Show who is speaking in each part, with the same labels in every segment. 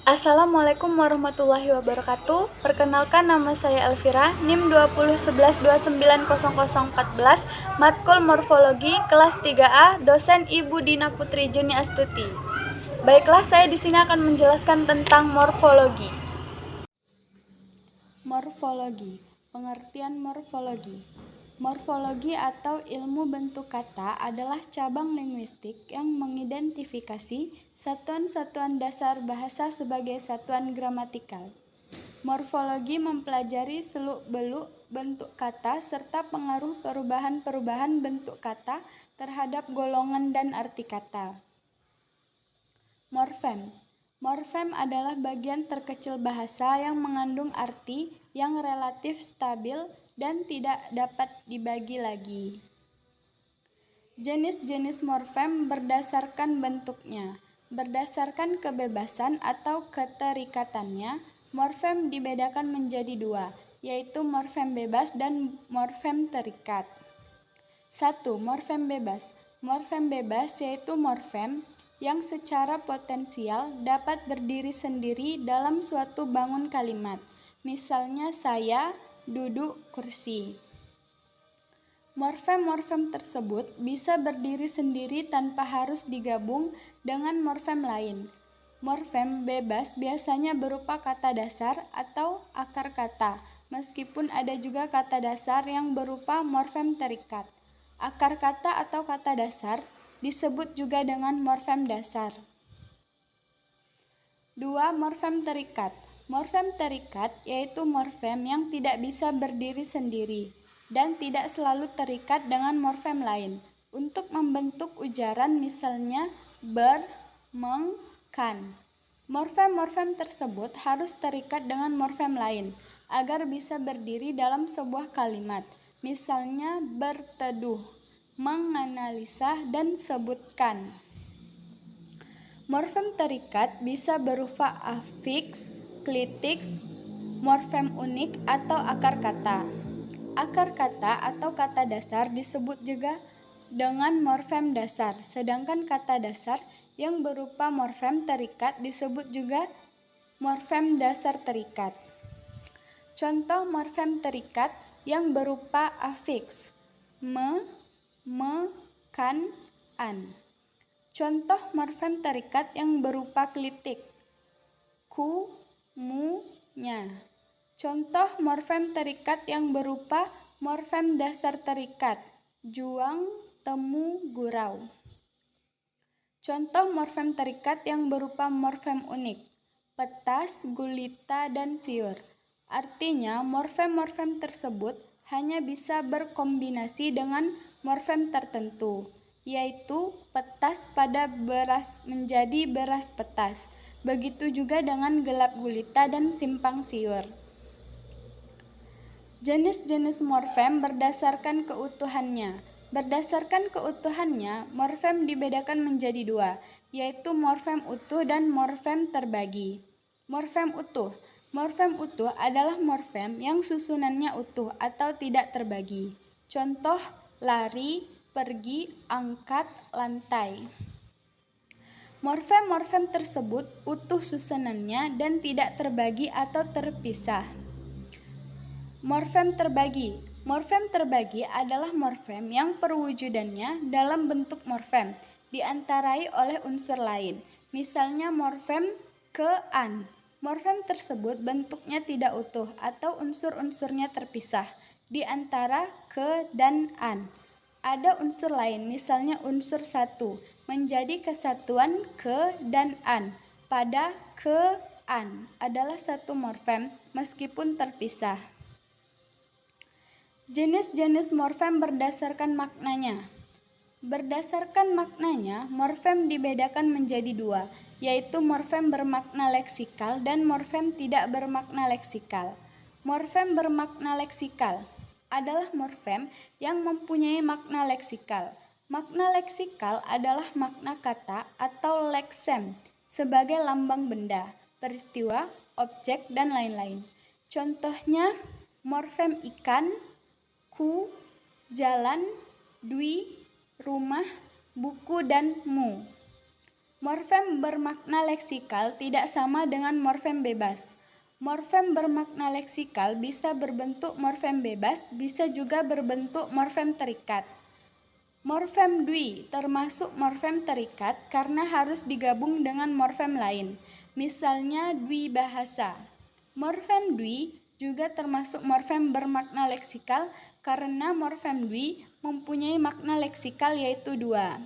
Speaker 1: Assalamualaikum warahmatullahi wabarakatuh. Perkenalkan, nama saya Elvira, NIM 2011290014, Matkul Morfologi kelas 3A, dosen Ibu Dina Putri Juni Astuti. Baiklah, saya di sini akan menjelaskan tentang morfologi. Morfologi, pengertian morfologi. Morfologi atau ilmu bentuk kata adalah cabang linguistik yang mengidentifikasi satuan-satuan dasar bahasa sebagai satuan gramatikal. Morfologi mempelajari seluk-beluk bentuk kata serta pengaruh perubahan-perubahan bentuk kata terhadap golongan dan arti kata. Morfem. Morfem adalah bagian terkecil bahasa yang mengandung arti yang relatif stabil dan tidak dapat dibagi lagi. Jenis-jenis morfem berdasarkan bentuknya. Berdasarkan kebebasan atau keterikatannya, morfem dibedakan menjadi dua, yaitu morfem bebas dan morfem terikat. 1. Morfem bebas. Morfem bebas yaitu morfem yang secara potensial dapat berdiri sendiri dalam suatu bangun kalimat, misalnya saya, duduk, kursi. Morfem-morfem tersebut bisa berdiri sendiri tanpa harus digabung dengan morfem lain. Morfem bebas biasanya berupa kata dasar atau akar kata, meskipun ada juga kata dasar yang berupa morfem terikat. Akar kata atau kata dasar disebut juga dengan morfem dasar. 2. Morfem terikat. Morfem terikat yaitu morfem yang tidak bisa berdiri sendiri dan tidak selalu terikat dengan morfem lain untuk membentuk ujaran, misalnya ber, meng, kan. Morfem-morfem tersebut harus terikat dengan morfem lain agar bisa berdiri dalam sebuah kalimat, misalnya berteduh, menganalisa, dan sebutkan. Morfem terikat bisa berupa afiks, klitiks, morfem unik, atau akar kata. Akar kata atau kata dasar disebut juga dengan morfem dasar, sedangkan kata dasar yang berupa morfem terikat disebut juga morfem dasar terikat. Contoh morfem terikat yang berupa afiks: me, kan, an. Contoh morfem terikat yang berupa klitik: ku, mu, nya. Contoh morfem terikat yang berupa morfem dasar terikat: juang, temu, gurau. Contoh morfem terikat yang berupa morfem unik: petas, gulita, dan siur. Artinya, morfem-morfem tersebut hanya bisa berkombinasi dengan morfem tertentu, yaitu petas pada beras menjadi beras petas. Begitu juga dengan gelap gulita dan simpang siur. Jenis-jenis morfem berdasarkan keutuhannya. Berdasarkan keutuhannya, morfem dibedakan menjadi dua, yaitu morfem utuh dan morfem terbagi. Morfem utuh. Morfem utuh adalah morfem yang susunannya utuh atau tidak terbagi. Contoh: lari, pergi, angkat, lantai. Morfem-morfem tersebut utuh susunannya dan tidak terbagi atau terpisah. Morfem terbagi. Morfem terbagi adalah morfem yang perwujudannya dalam bentuk morfem diantarai oleh unsur lain, misalnya morfem ke-an. Morfem tersebut bentuknya tidak utuh atau unsur-unsurnya terpisah di antara ke dan an. Ada unsur lain, misalnya unsur satu, menjadi kesatuan ke dan an. Pada ke-an adalah satu morfem meskipun terpisah. Jenis-jenis morfem berdasarkan maknanya. Berdasarkan maknanya, morfem dibedakan menjadi dua, yaitu morfem bermakna leksikal dan morfem tidak bermakna leksikal. Morfem bermakna leksikal adalah morfem yang mempunyai makna leksikal. Makna leksikal adalah makna kata atau leksem sebagai lambang benda, peristiwa, objek, dan lain-lain. Contohnya morfem ikan, ku, jalan, dui, rumah, buku, dan mu. Morfem bermakna leksikal tidak sama dengan morfem bebas. Morfem bermakna leksikal bisa berbentuk morfem bebas, bisa juga berbentuk morfem terikat. Morfem dwi termasuk morfem terikat karena harus digabung dengan morfem lain, misalnya dwi bahasa. Morfem dwi juga termasuk morfem bermakna leksikal karena morfem dwi mempunyai makna leksikal yaitu dua.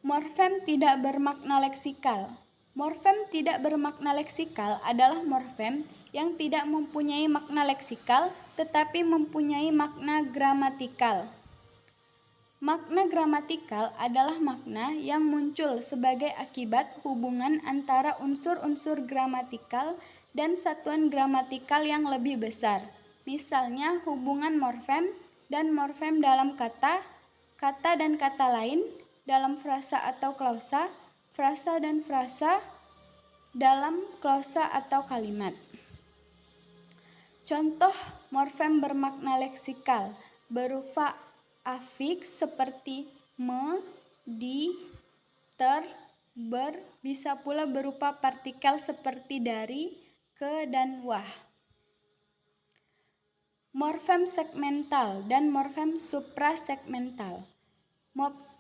Speaker 1: Morfem tidak bermakna leksikal. Morfem tidak bermakna leksikal adalah morfem yang tidak mempunyai makna leksikal tetapi mempunyai makna gramatikal. Makna gramatikal adalah makna yang muncul sebagai akibat hubungan antara unsur-unsur gramatikal dan satuan gramatikal yang lebih besar. Misalnya hubungan morfem dan morfem dalam kata, kata dan kata lain, dalam frasa atau klausa, frasa dan frasa dalam klausa atau kalimat. Contoh morfem bermakna leksikal berupa afiks seperti me, di, ter, ber, bisa pula berupa partikel seperti dari, ke, dan wah. Morfem segmental dan morfem suprasegmental.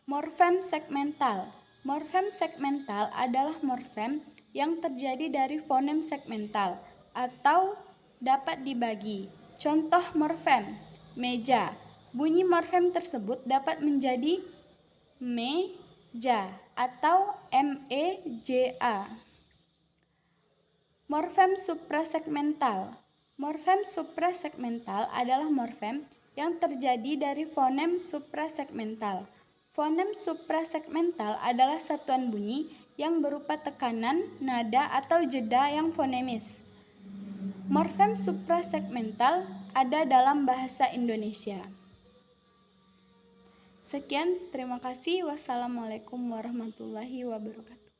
Speaker 1: Morfem segmental. Morfem segmental adalah morfem yang terjadi dari fonem segmental atau dapat dibagi. Contoh morfem meja. Bunyi morfem tersebut dapat menjadi meja atau meja. Morfem suprasegmental. Morfem suprasegmental adalah morfem yang terjadi dari fonem suprasegmental. Fonem suprasegmental adalah satuan bunyi yang berupa tekanan, nada, atau jeda yang fonemis. Morfem suprasegmental ada dalam bahasa Indonesia. Sekian, terima kasih. Wassalamualaikum warahmatullahi wabarakatuh.